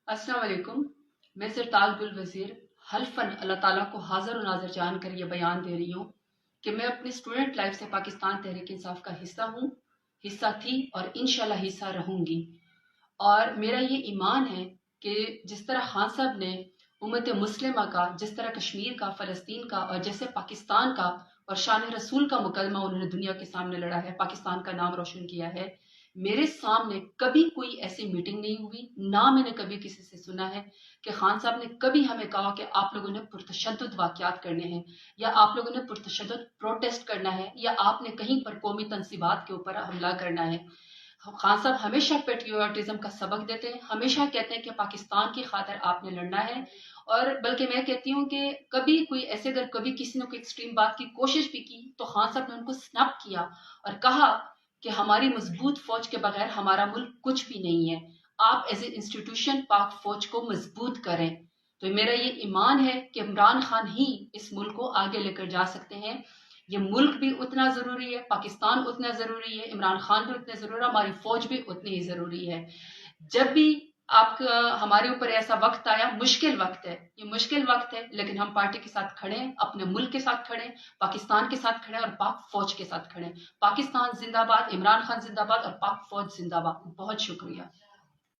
अस्सलाम वालेकुम। मैं सरताज गुल वज़ीर हल्फन अल्लाह ताला को हाज़िर और नाज़िर जान कर ये बयान दे रही हूँ कि मैं अपनी स्टूडेंट लाइफ से पाकिस्तान तहरीक इंसाफ का हिस्सा हूँ, हिस्सा थी और इंशाल्लाह हिस्सा रहूँगी। और मेरा ये ईमान है कि जिस तरह खान साहब ने उम्मत मुस्लिमा का, जिस तरह कश्मीर का, फ़लस्तीन का और जैसे पाकिस्तान का और शान रसूल का मुकदमा उन्होंने दुनिया के सामने लड़ा है, पाकिस्तान का नाम रोशन किया है, मेरे सामने कभी कोई ऐसी मीटिंग नहीं हुई, ना मैंने कभी किसी से सुना है कि खान साहब ने कभी हमें कहा कि आप लोगों ने पुरतशद्दुद वाक़यात करने हैं या आप लोगों ने पुरतशद्दुद प्रोटेस्ट करना है या आपने कहीं पर कौमी तनसीबात के ऊपर हमला करना है। खान साहब हमेशा पेट्रियोटिज्म का सबक देते हैं, हमेशा कहते हैं कि पाकिस्तान की खातिर आपने लड़ना है। और बल्कि मैं कहती हूँ कि कभी कोई ऐसे अगर कभी किसी ने कोई एक्सट्रीम बात की कोशिश भी की तो खान साहब ने उनको स्नैप किया और कहा कि हमारी मजबूत फौज के बगैर हमारा मुल्क कुछ भी नहीं है, आप एज ए इंस्टीट्यूशन पाक फौज को मजबूत करें। तो मेरा ये ईमान है कि इमरान खान ही इस मुल्क को आगे लेकर जा सकते हैं। ये मुल्क भी उतना ज़रूरी है, पाकिस्तान उतना ज़रूरी है, इमरान खान भी उतने ज़रूरी है, हमारी फ़ौज भी उतनी ही ज़रूरी है। जब भी आपका हमारे ऊपर ऐसा वक्त आया, मुश्किल वक्त है, ये मुश्किल वक्त है, लेकिन हम पार्टी के साथ खड़े हैं, अपने मुल्क के साथ खड़े हैं, पाकिस्तान के साथ खड़े हैं और पाक फ़ौज के साथ खड़े हैं। पाकिस्तान जिंदाबाद, इमरान खान जिंदाबाद और पाक फ़ौज जिंदाबाद। बहुत शुक्रिया।